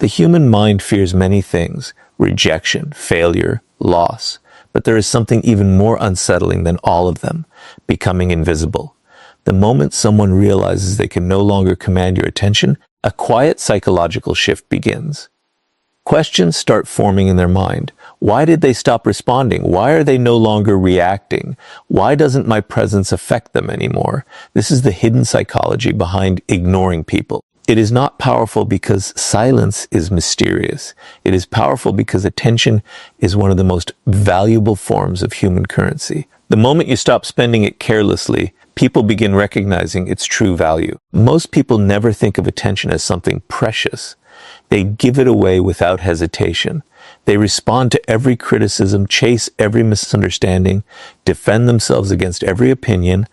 The human mind fears many things: rejection, failure, loss. But there is something even more unsettling than all of them: becoming invisible. The moment someone realizes they can no longer command your attention, a quiet psychological shift begins. Questions start forming in their mind. Why did they stop responding? Why are they no longer reacting? Why doesn't my presence affect them anymore? This is the hidden psychology behind ignoring people. It is not powerful because silence is mysterious. It is powerful because attention is one of the most valuable forms of human currency. The moment you stop spending it carelessly, people begin recognizing its true value. Most people never think of attention as something precious. They give it away without hesitation. They respond to every criticism, chase every misunderstanding, defend themselves against every opinion,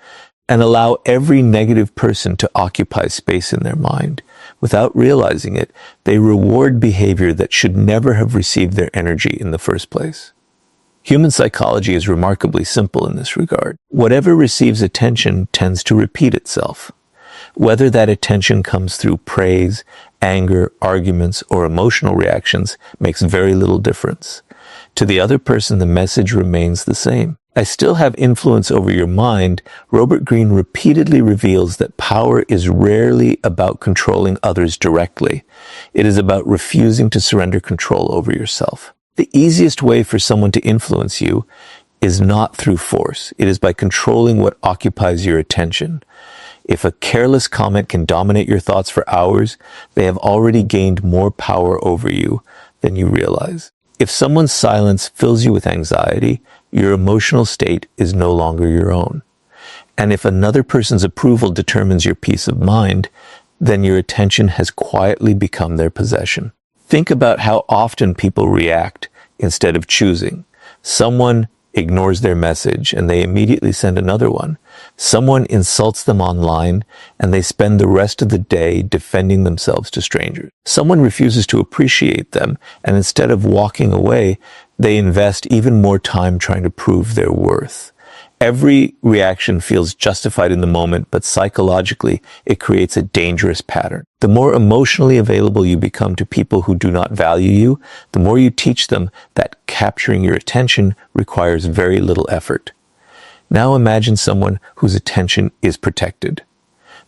and allow every negative person to occupy space in their mind. Without realizing it, they reward behavior that should never have received their energy in the first place. Human psychology is remarkably simple in this regard. Whatever receives attention tends to repeat itself. Whether that attention comes through praise, anger, arguments, or emotional reactions makes very little difference. To the other person, the message remains the same. I still have influence over your mind. Robert Greene repeatedly reveals that power is rarely about controlling others directly. It is about refusing to surrender control over yourself. The easiest way for someone to influence you is not through force. It is by controlling what occupies your attention. If a careless comment can dominate your thoughts for hours, they have already gained more power over you than you realize. If someone's silence fills you with anxiety, your emotional state is no longer your own. And if another person's approval determines your peace of mind, then your attention has quietly become their possession. Think about how often people react instead of choosing. Someone ignores their message and they immediately send another one. Someone insults them online and they spend the rest of the day defending themselves to strangers. Someone refuses to appreciate them, and instead of walking away, they invest even more time trying to prove their worth. Every reaction feels justified in the moment, but psychologically, it creates a dangerous pattern. The more emotionally available you become to people who do not value you, the more you teach them that capturing your attention requires very little effort. Now imagine someone whose attention is protected.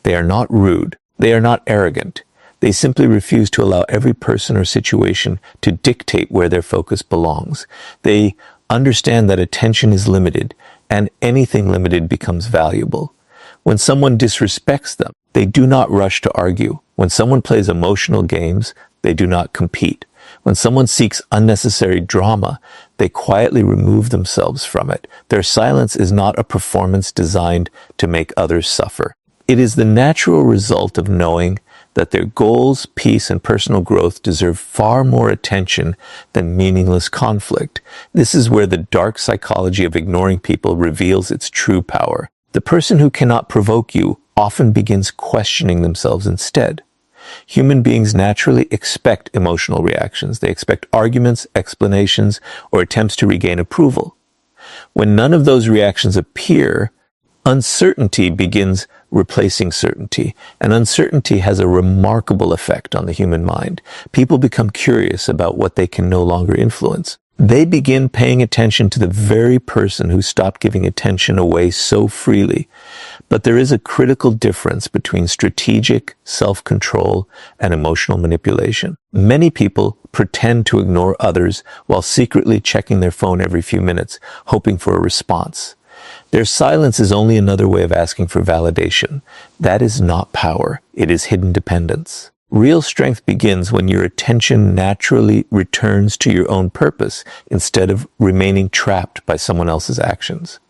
They are not rude. They are not arrogant. They simply refuse to allow every person or situation to dictate where their focus belongs. They understand that attention is limited, and anything limited becomes valuable. When someone disrespects them, they do not rush to argue. When someone plays emotional games, they do not compete. When someone seeks unnecessary drama, they quietly remove themselves from it. Their silence is not a performance designed to make others suffer. It is the natural result of knowing that their goals, peace, and personal growth deserve far more attention than meaningless conflict. This is where the dark psychology of ignoring people reveals its true power. The person who cannot provoke you often begins questioning themselves instead. Human beings naturally expect emotional reactions. They expect arguments, explanations, or attempts to regain approval. When none of those reactions appear, uncertainty begins replacing certainty, and uncertainty has a remarkable effect on the human mind. People become curious about what they can no longer influence. They begin paying attention to the very person who stopped giving attention away so freely. But there is a critical difference between strategic self-control and emotional manipulation. Many people pretend to ignore others while secretly checking their phone every few minutes, hoping for a response. Their silence is only another way of asking for validation. That is not power. It is hidden dependence. Real strength begins when your attention naturally returns to your own purpose instead of remaining trapped by someone else's actions.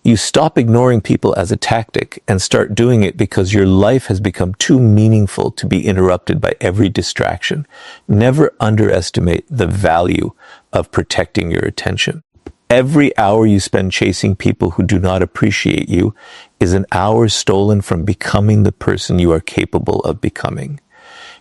You stop ignoring people as a tactic and start doing it because your life has become too meaningful to be interrupted by every distraction. Never underestimate the value of protecting your attention. Every hour you spend chasing people who do not appreciate you is an hour stolen from becoming the person you are capable of becoming.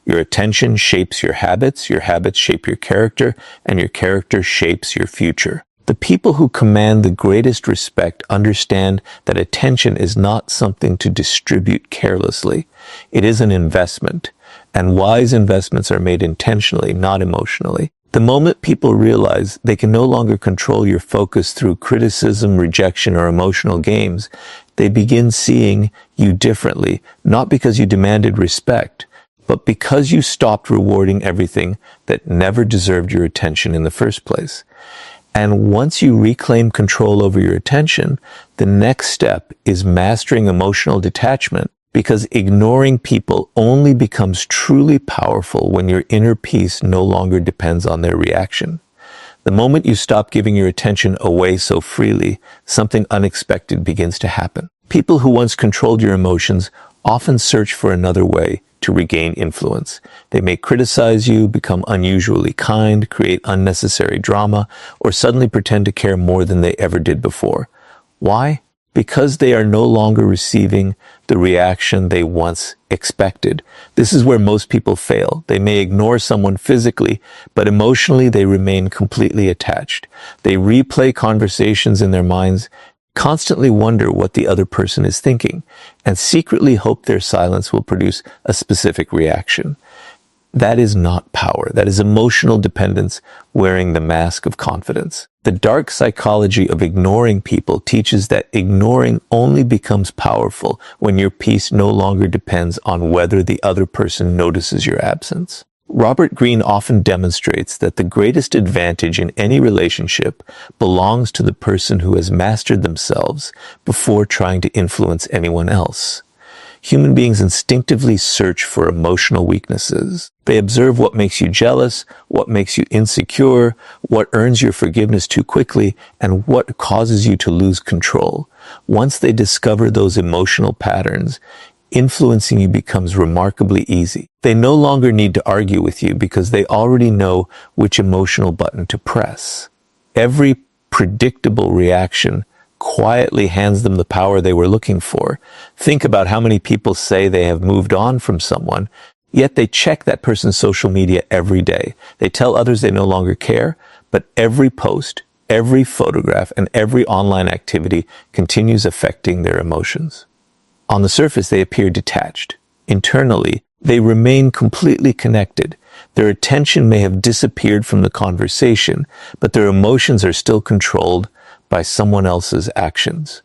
Your attention shapes your habits shape your character, and your character shapes your future. The people who command the greatest respect understand that attention is not something to distribute carelessly. It is an investment. And wise investments are made intentionally, not emotionally. The moment people realize they can no longer control your focus through criticism, rejection, or emotional games, they begin seeing you differently, not because you demanded respect, but because you stopped rewarding everything that never deserved your attention in the first place. And once you reclaim control over your attention, the next step is mastering emotional detachment, because ignoring people only becomes truly powerful when your inner peace no longer depends on their reaction. The moment you stop giving your attention away so freely, something unexpected begins to happen. People who once controlled your emotions often search for another way to regain influence. They may criticize you, become unusually kind, create unnecessary drama, or suddenly pretend to care more than they ever did before. Why? Because they are no longer receiving the reaction they once expected. This is where most people fail. They may ignore someone physically, but emotionally they remain completely attached. They replay conversations in their minds, constantly wonder what the other person is thinking, and secretly hope their silence will produce a specific reaction. That is not power. That is emotional dependence wearing the mask of confidence. The dark psychology of ignoring people teaches that ignoring only becomes powerful when your peace no longer depends on whether the other person notices your absence. Robert Greene often demonstrates that the greatest advantage in any relationship belongs to the person who has mastered themselves before trying to influence anyone else. Human beings instinctively search for emotional weaknesses. They observe what makes you jealous, what makes you insecure, what earns your forgiveness too quickly, and what causes you to lose control. Once they discover those emotional patterns, influencing you becomes remarkably easy. They no longer need to argue with you because they already know which emotional button to press. Every predictable reaction quietly hands them the power they were looking for. Think about how many people say they have moved on from someone, yet they check that person's social media every day. They tell others they no longer care, but every post, every photograph, and every online activity continues affecting their emotions. On the surface, they appear detached. Internally, they remain completely connected. Their attention may have disappeared from the conversation, but their emotions are still controlled by someone else's actions.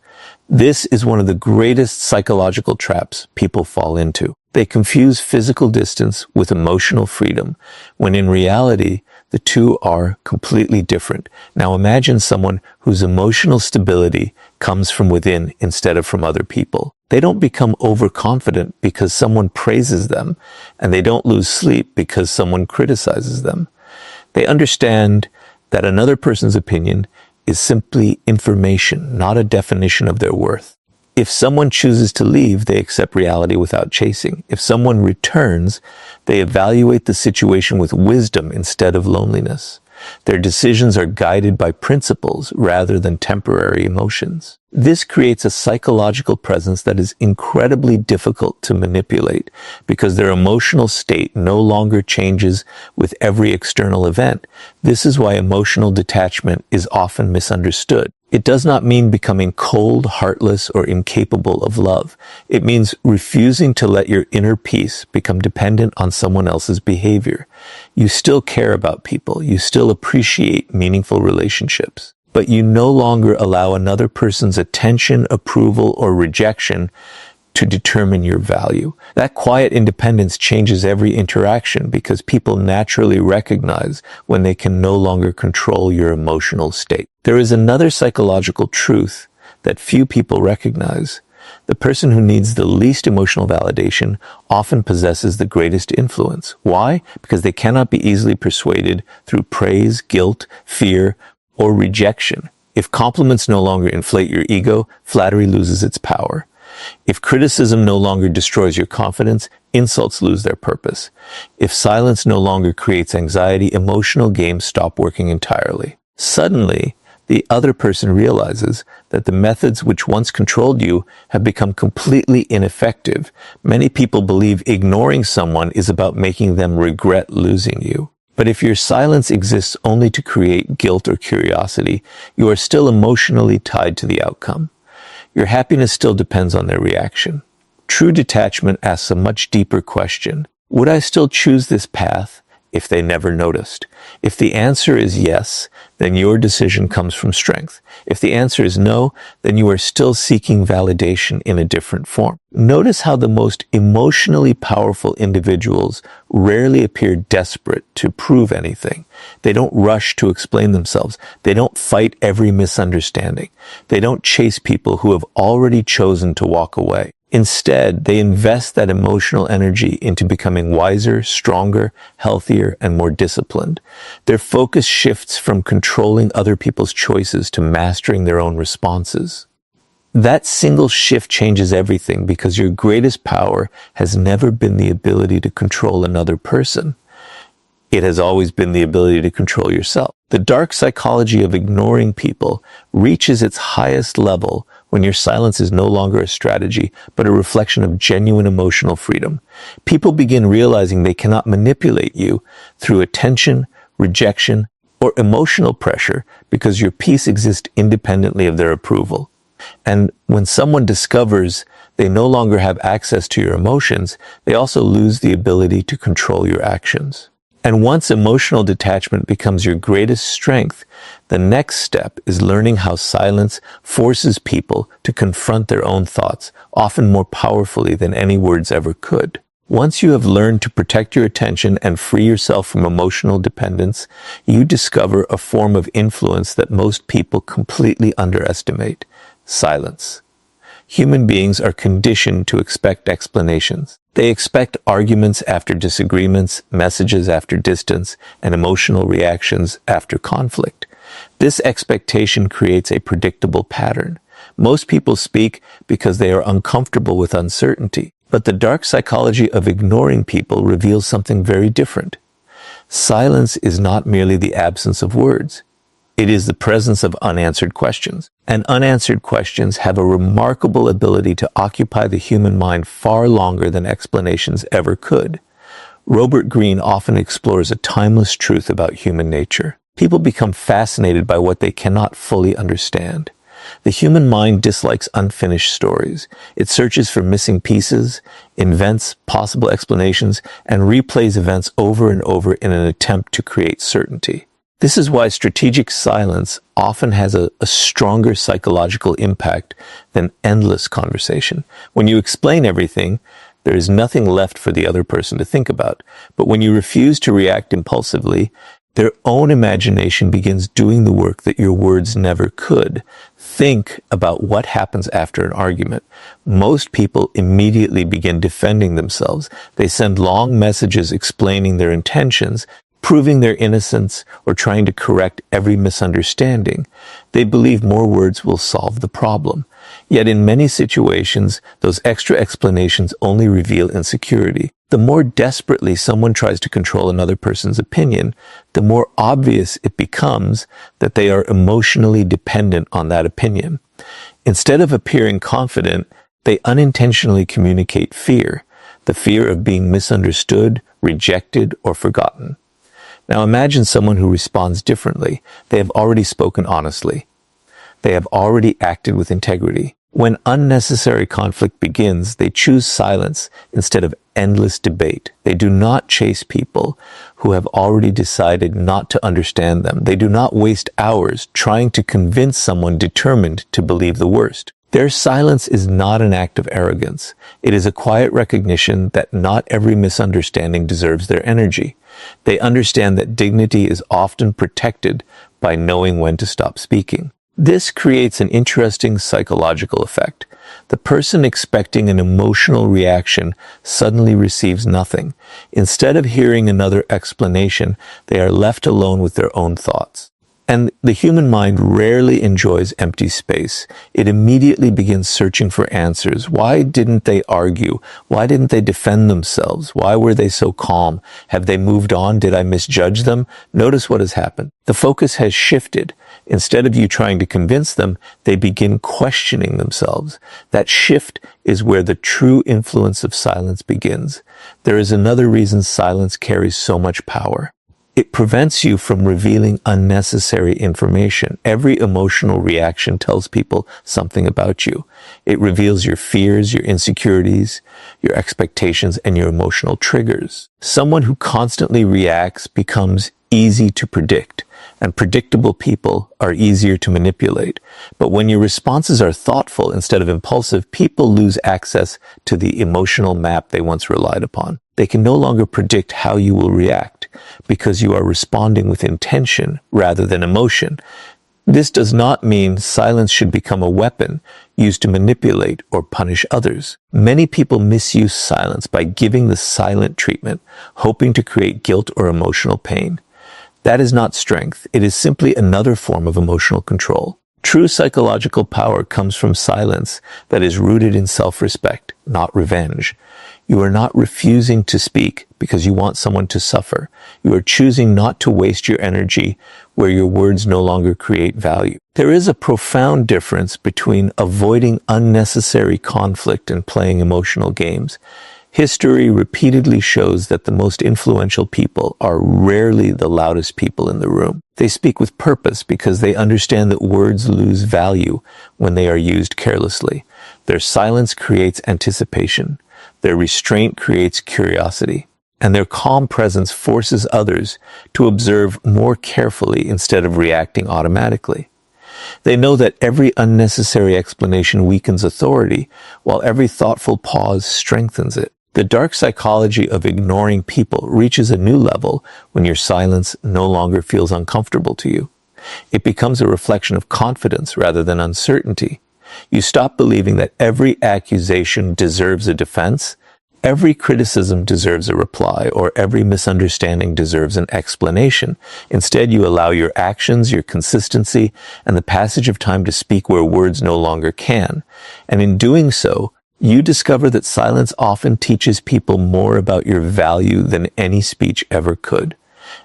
This is one of the greatest psychological traps people fall into. They confuse physical distance with emotional freedom, when in reality, the two are completely different. Now imagine someone whose emotional stability comes from within instead of from other people. They don't become overconfident because someone praises them, and they don't lose sleep because someone criticizes them. They understand that another person's opinion is simply information, not a definition of their worth. If someone chooses to leave, they accept reality without chasing. If someone returns, they evaluate the situation with wisdom instead of loneliness. Their decisions are guided by principles rather than temporary emotions. This creates a psychological presence that is incredibly difficult to manipulate because their emotional state no longer changes with every external event. This is why emotional detachment is often misunderstood. It does not mean becoming cold, heartless, or incapable of love. It means refusing to let your inner peace become dependent on someone else's behavior. You still care about people. You still appreciate meaningful relationships. But you no longer allow another person's attention, approval, or rejection to determine your value. That quiet independence changes every interaction because people naturally recognize when they can no longer control your emotional state. There is another psychological truth that few people recognize. The person who needs the least emotional validation often possesses the greatest influence. Why? Because they cannot be easily persuaded through praise, guilt, fear, or rejection. If compliments no longer inflate your ego, flattery loses its power. If criticism no longer destroys your confidence, insults lose their purpose. If silence no longer creates anxiety, emotional games stop working entirely. Suddenly, the other person realizes that the methods which once controlled you have become completely ineffective. Many people believe ignoring someone is about making them regret losing you. But if your silence exists only to create guilt or curiosity, you are still emotionally tied to the outcome. Your happiness still depends on their reaction. True detachment asks a much deeper question. Would I still choose this path if they never noticed? If the answer is yes, then your decision comes from strength. If the answer is no, then you are still seeking validation in a different form. Notice how the most emotionally powerful individuals rarely appear desperate to prove anything. They don't rush to explain themselves. They don't fight every misunderstanding. They don't chase people who have already chosen to walk away. Instead, they invest that emotional energy into becoming wiser, stronger, healthier, and more disciplined. Their focus shifts from controlling other people's choices to mastering their own responses. That single shift changes everything because your greatest power has never been the ability to control another person. It has always been the ability to control yourself. The dark psychology of ignoring people reaches its highest level when your silence is no longer a strategy, but a reflection of genuine emotional freedom. People begin realizing they cannot manipulate you through attention, rejection, or emotional pressure because your peace exists independently of their approval. And when someone discovers they no longer have access to your emotions, they also lose the ability to control your actions. And once emotional detachment becomes your greatest strength, the next step is learning how silence forces people to confront their own thoughts, often more powerfully than any words ever could. Once you have learned to protect your attention and free yourself from emotional dependence, you discover a form of influence that most people completely underestimate: silence. Human beings are conditioned to expect explanations. They expect arguments after disagreements, messages after distance, and emotional reactions after conflict. This expectation creates a predictable pattern. Most people speak because they are uncomfortable with uncertainty. But the dark psychology of ignoring people reveals something very different. Silence is not merely the absence of words. It is the presence of unanswered questions. And unanswered questions have a remarkable ability to occupy the human mind far longer than explanations ever could. Robert Greene often explores a timeless truth about human nature. People become fascinated by what they cannot fully understand. The human mind dislikes unfinished stories. It searches for missing pieces, invents possible explanations, and replays events over and over in an attempt to create certainty. This is why strategic silence often has a stronger psychological impact than endless conversation. When you explain everything, there is nothing left for the other person to think about. But when you refuse to react impulsively, their own imagination begins doing the work that your words never could. Think about what happens after an argument. Most people immediately begin defending themselves. They send long messages explaining their intentions, proving their innocence, or trying to correct every misunderstanding. They believe more words will solve the problem. Yet in many situations, those extra explanations only reveal insecurity. The more desperately someone tries to control another person's opinion, the more obvious it becomes that they are emotionally dependent on that opinion. Instead of appearing confident, they unintentionally communicate fear, the fear of being misunderstood, rejected, or forgotten. Now imagine someone who responds differently. They have already spoken honestly. They have already acted with integrity. When unnecessary conflict begins, they choose silence instead of endless debate. They do not chase people who have already decided not to understand them. They do not waste hours trying to convince someone determined to believe the worst. Their silence is not an act of arrogance. It is a quiet recognition that not every misunderstanding deserves their energy. They understand that dignity is often protected by knowing when to stop speaking. This creates an interesting psychological effect. The person expecting an emotional reaction suddenly receives nothing. Instead of hearing another explanation, they are left alone with their own thoughts. And the human mind rarely enjoys empty space. It immediately begins searching for answers. Why didn't they argue? Why didn't they defend themselves? Why were they so calm? Have they moved on? Did I misjudge them? Notice what has happened. The focus has shifted. Instead of you trying to convince them, they begin questioning themselves. That shift is where the true influence of silence begins. There is another reason silence carries so much power. It prevents you from revealing unnecessary information. Every emotional reaction tells people something about you. It reveals your fears, your insecurities, your expectations, and your emotional triggers. Someone who constantly reacts becomes easy to predict, and predictable people are easier to manipulate. But when your responses are thoughtful instead of impulsive, people lose access to the emotional map they once relied upon. They can no longer predict how you will react because you are responding with intention rather than emotion. This does not mean silence should become a weapon used to manipulate or punish others. Many people misuse silence by giving the silent treatment, hoping to create guilt or emotional pain. That is not strength. It is simply another form of emotional control. True psychological power comes from silence that is rooted in self-respect, not revenge. You are not refusing to speak because you want someone to suffer. You are choosing not to waste your energy where your words no longer create value. There is a profound difference between avoiding unnecessary conflict and playing emotional games. History repeatedly shows that the most influential people are rarely the loudest people in the room. They speak with purpose because they understand that words lose value when they are used carelessly. Their silence creates anticipation. Their restraint creates curiosity. And their calm presence forces others to observe more carefully instead of reacting automatically. They know that every unnecessary explanation weakens authority, while every thoughtful pause strengthens it. The dark psychology of ignoring people reaches a new level when your silence no longer feels uncomfortable to you. It becomes a reflection of confidence rather than uncertainty. You stop believing that every accusation deserves a defense, every criticism deserves a reply, or every misunderstanding deserves an explanation. Instead, you allow your actions, your consistency, and the passage of time to speak where words no longer can. And in doing so, you discover that silence often teaches people more about your value than any speech ever could.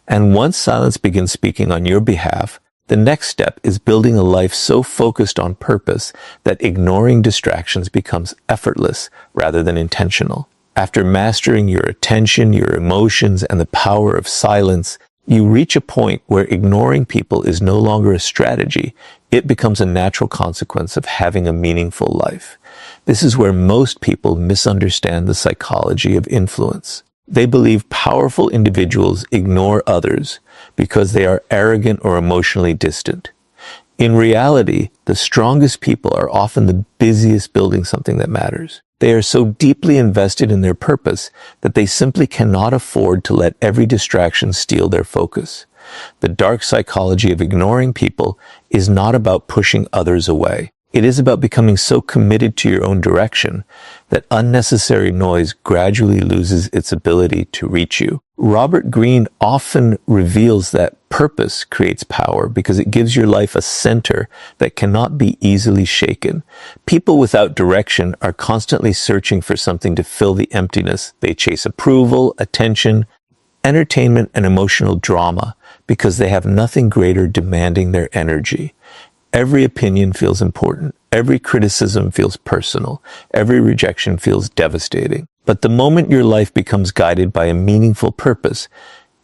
And once silence begins speaking on your behalf, the next step is building a life so focused on purpose that ignoring distractions becomes effortless rather than intentional. After mastering your attention, your emotions, and the power of silence, you reach a point where ignoring people is no longer a strategy. It becomes a natural consequence of having a meaningful life. This is where most people misunderstand the psychology of influence. They believe powerful individuals ignore others because they are arrogant or emotionally distant. In reality, the strongest people are often the busiest building something that matters. They are so deeply invested in their purpose that they simply cannot afford to let every distraction steal their focus. The dark psychology of ignoring people is not about pushing others away. It is about becoming so committed to your own direction that unnecessary noise gradually loses its ability to reach you. Robert Greene often reveals that purpose creates power because it gives your life a center that cannot be easily shaken. People without direction are constantly searching for something to fill the emptiness. They chase approval, attention, entertainment, and emotional drama because they have nothing greater demanding their energy. Every opinion feels important. Every criticism feels personal. Every rejection feels devastating. But the moment your life becomes guided by a meaningful purpose,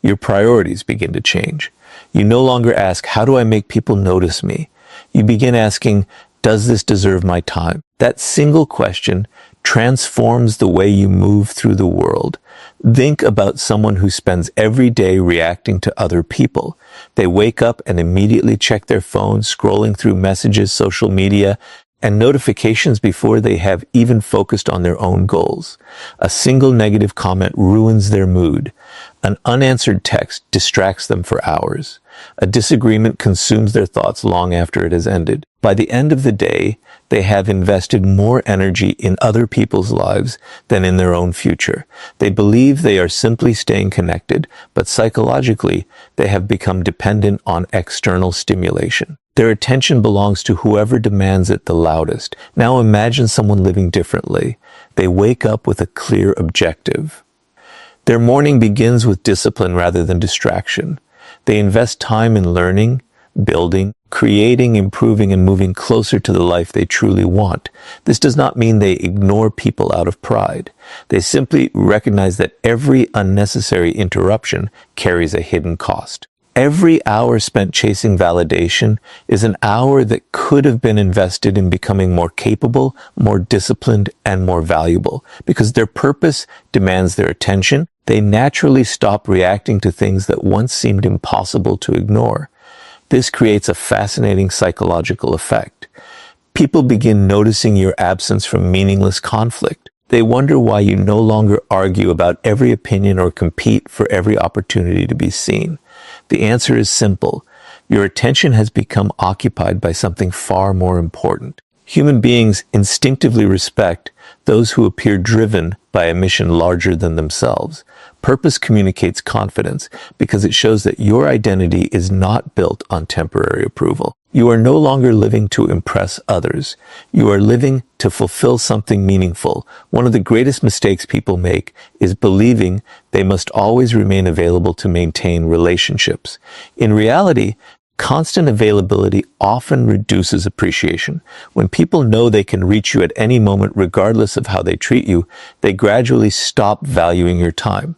your priorities begin to change. You no longer ask, how do I make people notice me? You begin asking, does this deserve my time? That single question transforms the way you move through the world. Think about someone who spends every day reacting to other people. They wake up and immediately check their phone, scrolling through messages, social media, and notifications before they have even focused on their own goals. A single negative comment ruins their mood. An unanswered text distracts them for hours. A disagreement consumes their thoughts long after it has ended. By the end of the day, they have invested more energy in other people's lives than in their own future. They believe they are simply staying connected, but psychologically, they have become dependent on external stimulation. Their attention belongs to whoever demands it the loudest. Now imagine someone living differently. They wake up with a clear objective. Their morning begins with discipline rather than distraction. They invest time in learning, building, creating, improving, and moving closer to the life they truly want. This does not mean they ignore people out of pride. They simply recognize that every unnecessary interruption carries a hidden cost. Every hour spent chasing validation is an hour that could have been invested in becoming more capable, more disciplined, and more valuable. Because their purpose demands their attention, they naturally stop reacting to things that once seemed impossible to ignore. This creates a fascinating psychological effect. People begin noticing your absence from meaningless conflict. They wonder why you no longer argue about every opinion or compete for every opportunity to be seen. The answer is simple. Your attention has become occupied by something far more important. Human beings instinctively respect those who appear driven by a mission larger than themselves. Purpose communicates confidence because it shows that your identity is not built on temporary approval. You are no longer living to impress others. You are living to fulfill something meaningful. One of the greatest mistakes people make is believing they must always remain available to maintain relationships. In reality, constant availability often reduces appreciation. When people know they can reach you at any moment regardless of how they treat you, they gradually stop valuing your time.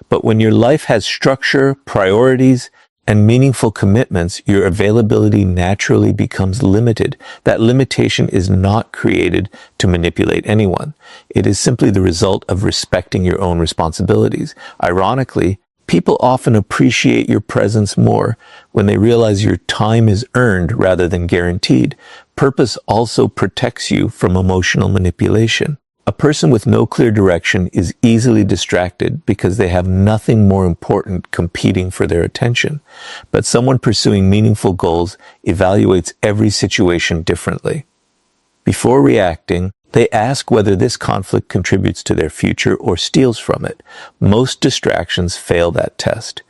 But when your life has structure, priorities, and meaningful commitments, your availability naturally becomes limited. That limitation is not created to manipulate anyone. It is simply the result of respecting your own responsibilities. Ironically, people often appreciate your presence more when they realize your time is earned rather than guaranteed. Purpose also protects you from emotional manipulation. A person with no clear direction is easily distracted because they have nothing more important competing for their attention. But someone pursuing meaningful goals evaluates every situation differently. Before reacting, they ask whether this conflict contributes to their future or steals from it. Most distractions fail that test.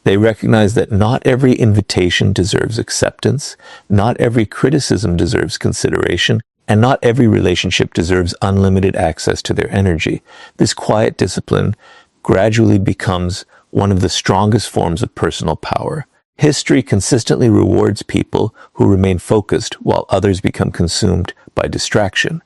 They recognize that not every invitation deserves acceptance, not every criticism deserves consideration, and not every relationship deserves unlimited access to their energy. This quiet discipline gradually becomes one of the strongest forms of personal power. History consistently rewards people who remain focused while others become consumed by distraction.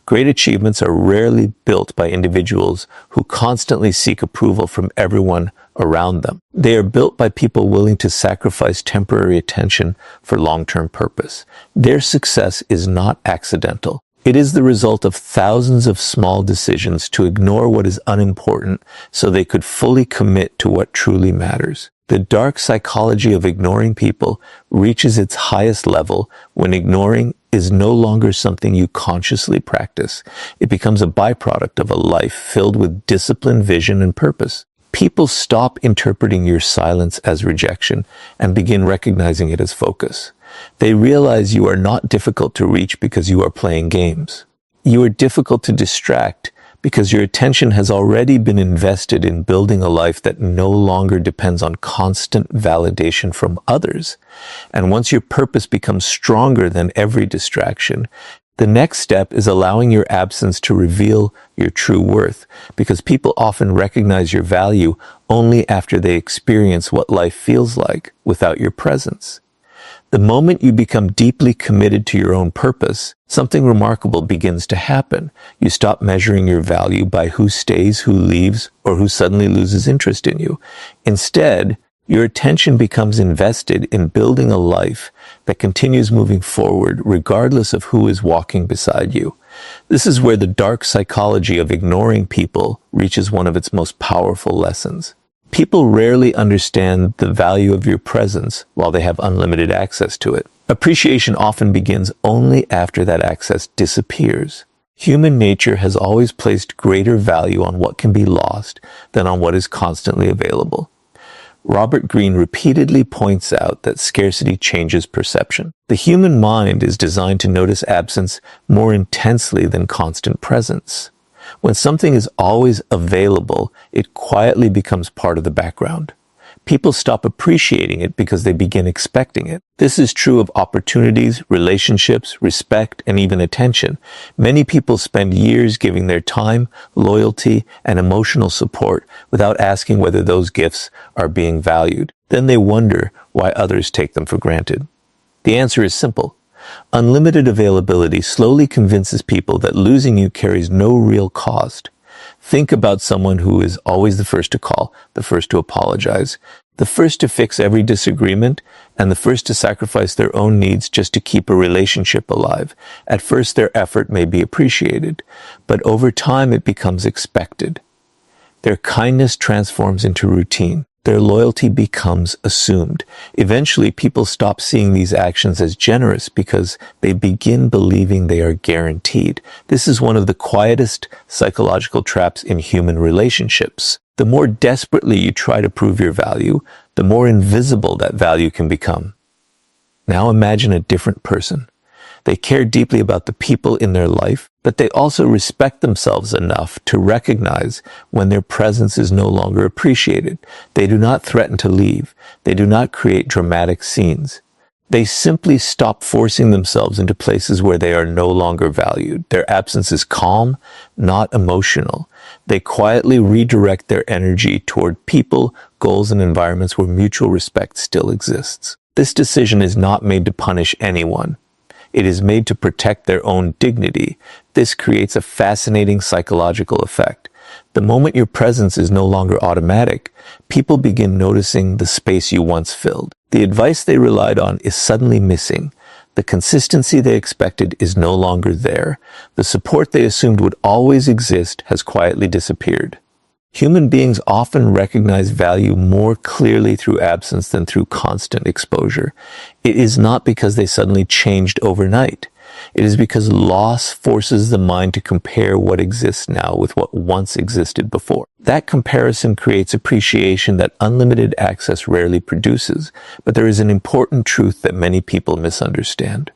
Great achievements are rarely built by individuals who constantly seek approval from everyone around them. They are built by people willing to sacrifice temporary attention for long-term purpose. Their success is not accidental. It is the result of thousands of small decisions to ignore what is unimportant so they could fully commit to what truly matters. The dark psychology of ignoring people reaches its highest level when ignoring is no longer something you consciously practice. It becomes a byproduct of a life filled with discipline, vision, and purpose. People stop interpreting your silence as rejection and begin recognizing it as focus. They realize you are not difficult to reach because you are playing games. You are difficult to distract because your attention has already been invested in building a life that no longer depends on constant validation from others. And once your purpose becomes stronger than every distraction, the next step is allowing your absence to reveal your true worth, because people often recognize your value only after they experience what life feels like without your presence. The moment you become deeply committed to your own purpose, something remarkable begins to happen. You stop measuring your value by who stays, who leaves, or who suddenly loses interest in you. Instead, your attention becomes invested in building a life that continues moving forward regardless of who is walking beside you. This is where the dark psychology of ignoring people reaches one of its most powerful lessons. People rarely understand the value of your presence while they have unlimited access to it. Appreciation often begins only after that access disappears. Human nature has always placed greater value on what can be lost than on what is constantly available. Robert Greene repeatedly points out that scarcity changes perception. The human mind is designed to notice absence more intensely than constant presence. When something is always available, it quietly becomes part of the background. People stop appreciating it because they begin expecting it. This is true of opportunities, relationships, respect, and even attention. Many people spend years giving their time, loyalty, and emotional support without asking whether those gifts are being valued. Then they wonder why others take them for granted. The answer is simple. Unlimited availability slowly convinces people that losing you carries no real cost. Think about someone who is always the first to call, the first to apologize, the first to fix every disagreement, and the first to sacrifice their own needs just to keep a relationship alive. At first, their effort may be appreciated, but over time it becomes expected. Their kindness transforms into routine. Their loyalty becomes assumed. Eventually, people stop seeing these actions as generous because they begin believing they are guaranteed. This is one of the quietest psychological traps in human relationships. The more desperately you try to prove your value, the more invisible that value can become. Now imagine a different person. They care deeply about the people in their life, but they also respect themselves enough to recognize when their presence is no longer appreciated. They do not threaten to leave. They do not create dramatic scenes. They simply stop forcing themselves into places where they are no longer valued. Their absence is calm, not emotional. They quietly redirect their energy toward people, goals, and environments where mutual respect still exists. This decision is not made to punish anyone. It is made to protect their own dignity. This creates a fascinating psychological effect. The moment your presence is no longer automatic, people begin noticing the space you once filled. The advice they relied on is suddenly missing. The consistency they expected is no longer there. The support they assumed would always exist has quietly disappeared. Human beings often recognize value more clearly through absence than through constant exposure. It is not because they suddenly changed overnight. It is because loss forces the mind to compare what exists now with what once existed before. That comparison creates appreciation that unlimited access rarely produces, but there is an important truth that many people misunderstand.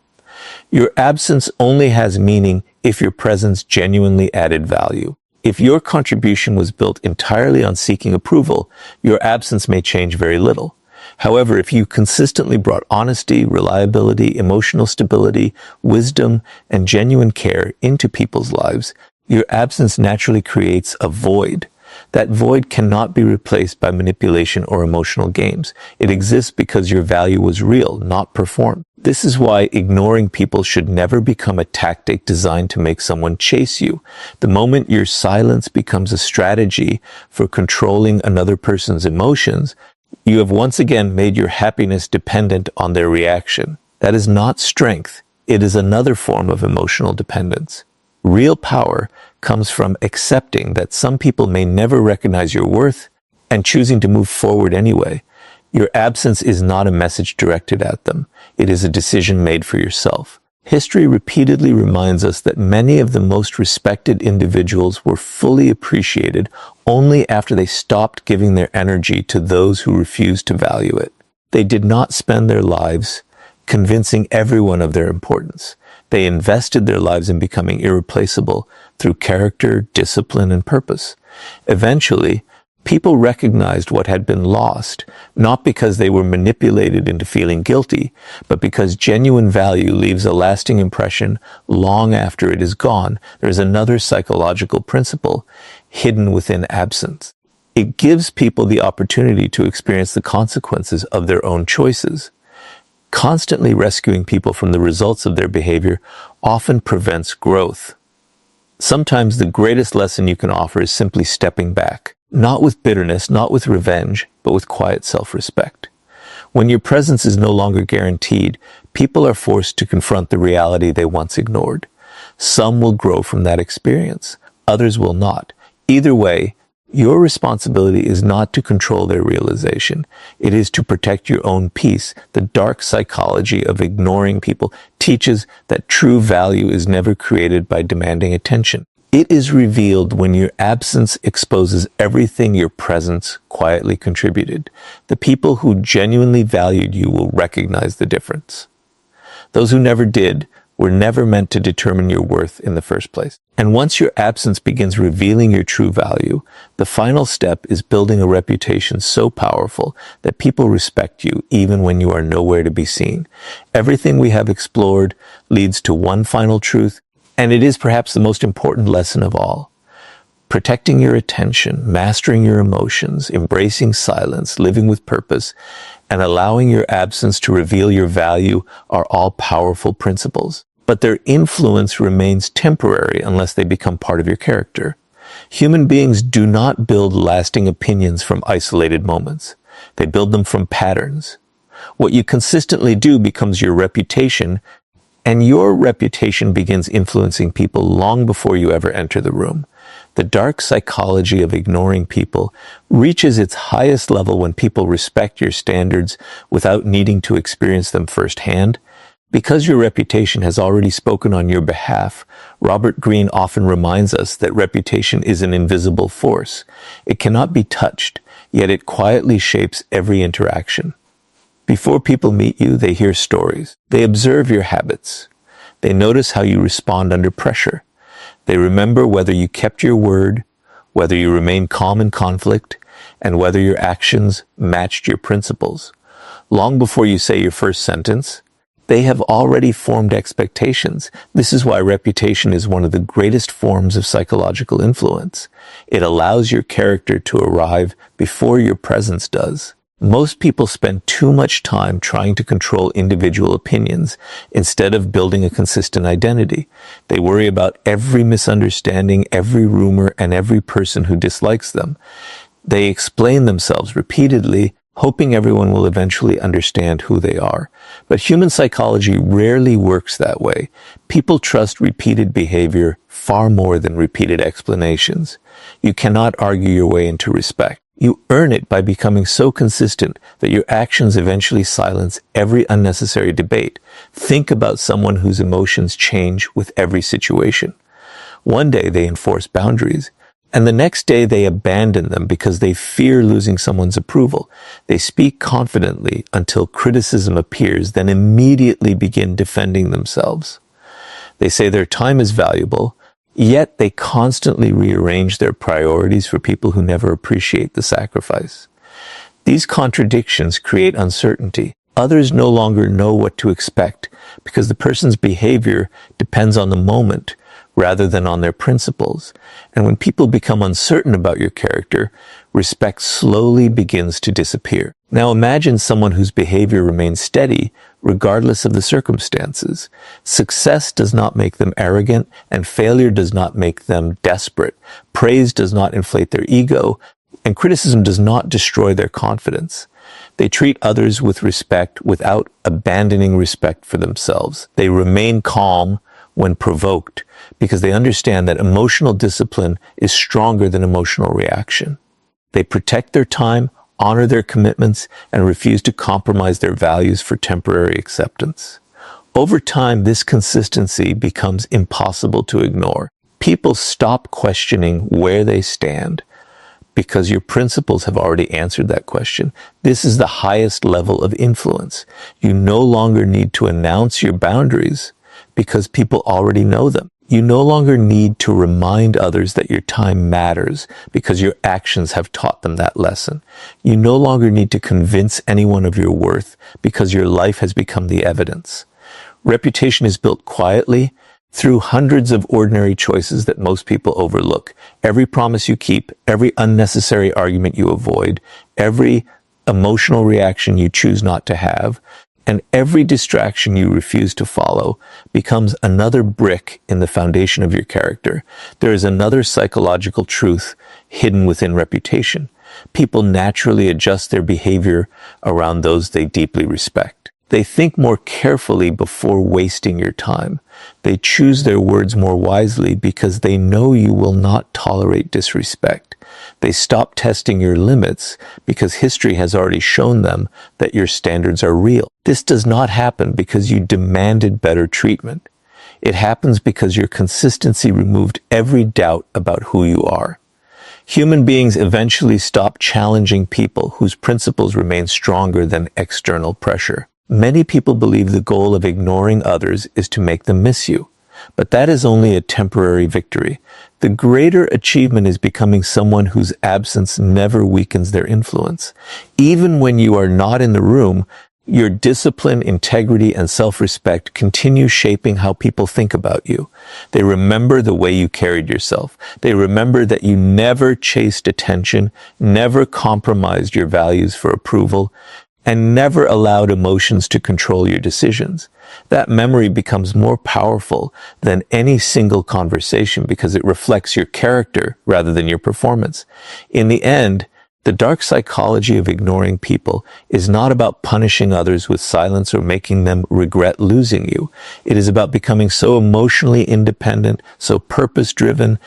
Your absence only has meaning if your presence genuinely added value. If your contribution was built entirely on seeking approval, your absence may change very little. However, if you consistently brought honesty, reliability, emotional stability, wisdom, and genuine care into people's lives, your absence naturally creates a void. That void cannot be replaced by manipulation or emotional games. It exists because your value was real, not performed. This is why ignoring people should never become a tactic designed to make someone chase you. The moment your silence becomes a strategy for controlling another person's emotions, you have once again made your happiness dependent on their reaction. That is not strength. It is another form of emotional dependence. Real power comes from accepting that some people may never recognize your worth and choosing to move forward anyway. Your absence is not a message directed at them. It is a decision made for yourself. History repeatedly reminds us that many of the most respected individuals were fully appreciated only after they stopped giving their energy to those who refused to value it. They did not spend their lives convincing everyone of their importance. They invested their lives in becoming irreplaceable through character, discipline, and purpose. Eventually, people recognized what had been lost, not because they were manipulated into feeling guilty, but because genuine value leaves a lasting impression long after it is gone. There's another psychological principle hidden within absence. It gives people the opportunity to experience the consequences of their own choices. Constantly rescuing people from the results of their behavior often prevents growth. Sometimes the greatest lesson you can offer is simply stepping back, not with bitterness, not with revenge, but with quiet self-respect. When your presence is no longer guaranteed, people are forced to confront the reality they once ignored. Some will grow from that experience, others will not. Either way, your responsibility is not to control their realization. It is to protect your own peace. The dark psychology of ignoring people teaches that true value is never created by demanding attention. It is revealed when your absence exposes everything your presence quietly contributed. The people who genuinely valued you will recognize the difference. Those who never did were never meant to determine your worth in the first place. And once your absence begins revealing your true value, the final step is building a reputation so powerful that people respect you even when you are nowhere to be seen. Everything we have explored leads to one final truth, and it is perhaps the most important lesson of all. Protecting your attention, mastering your emotions, embracing silence, living with purpose, and allowing your absence to reveal your value are all powerful principles. But their influence remains temporary unless they become part of your character. Human beings do not build lasting opinions from isolated moments. They build them from patterns. What you consistently do becomes your reputation, and your reputation begins influencing people long before you ever enter the room. The dark psychology of ignoring people reaches its highest level when people respect your standards without needing to experience them firsthand. Because your reputation has already spoken on your behalf, Robert Greene often reminds us that reputation is an invisible force. It cannot be touched, yet it quietly shapes every interaction. Before people meet you, they hear stories. They observe your habits. They notice how you respond under pressure. They remember whether you kept your word, whether you remained calm in conflict, and whether your actions matched your principles. Long before you say your first sentence, they have already formed expectations. This is why reputation is one of the greatest forms of psychological influence. It allows your character to arrive before your presence does. Most people spend too much time trying to control individual opinions instead of building a consistent identity. They worry about every misunderstanding, every rumor, and every person who dislikes them. They explain themselves repeatedly, hoping everyone will eventually understand who they are. But human psychology rarely works that way. People trust repeated behavior far more than repeated explanations. You cannot argue your way into respect. You earn it by becoming so consistent that your actions eventually silence every unnecessary debate. Think about someone whose emotions change with every situation. One day they enforce boundaries, and the next day they abandon them because they fear losing someone's approval. They speak confidently until criticism appears, then immediately begin defending themselves. They say their time is valuable, yet they constantly rearrange their priorities for people who never appreciate the sacrifice. These contradictions create uncertainty. Others no longer know what to expect because the person's behavior depends on the moment rather than on their principles. And when people become uncertain about your character, respect slowly begins to disappear. Now imagine someone whose behavior remains steady regardless of the circumstances. Success does not make them arrogant, and failure does not make them desperate. Praise does not inflate their ego, and criticism does not destroy their confidence. They treat others with respect without abandoning respect for themselves. They remain calm when provoked because they understand that emotional discipline is stronger than emotional reaction. They protect their time, honor their commitments, and refuse to compromise their values for temporary acceptance. Over time, this consistency becomes impossible to ignore. People stop questioning where they stand because your principles have already answered that question. This is the highest level of influence. You no longer need to announce your boundaries because people already know them. You no longer need to remind others that your time matters because your actions have taught them that lesson. You no longer need to convince anyone of your worth because your life has become the evidence. Reputation is built quietly through hundreds of ordinary choices that most people overlook. Every promise you keep, every unnecessary argument you avoid, every emotional reaction you choose not to have, and every distraction you refuse to follow becomes another brick in the foundation of your character. There is another psychological truth hidden within reputation. People naturally adjust their behavior around those they deeply respect. They think more carefully before wasting your time. They choose their words more wisely because they know you will not tolerate disrespect. They stop testing your limits because history has already shown them that your standards are real. This does not happen because you demanded better treatment. It happens because your consistency removed every doubt about who you are. Human beings eventually stop challenging people whose principles remain stronger than external pressure. Many people believe the goal of ignoring others is to make them miss you, but that is only a temporary victory. The greater achievement is becoming someone whose absence never weakens their influence. Even when you are not in the room, Your discipline, integrity, and self-respect continue shaping how people think about you. They remember the way you carried yourself. They remember that you never chased attention, never compromised your values for approval, and never allowed emotions to control your decisions. That memory becomes more powerful than any single conversation because it reflects your character rather than your performance. In the end, the dark psychology of ignoring people is not about punishing others with silence or making them regret losing you. It is about becoming so emotionally independent, so purpose-driven,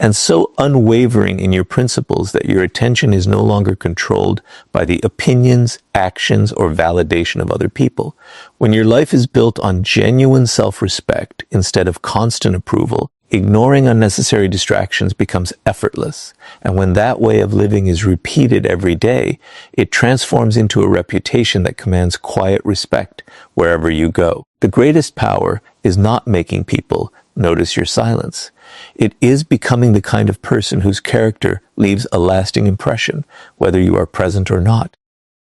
and so unwavering in your principles that your attention is no longer controlled by the opinions, actions, or validation of other people. When your life is built on genuine self-respect instead of constant approval, ignoring unnecessary distractions becomes effortless. And when that way of living is repeated every day, it transforms into a reputation that commands quiet respect wherever you go. The greatest power is not making people notice your silence. It is becoming the kind of person whose character leaves a lasting impression, whether you are present or not.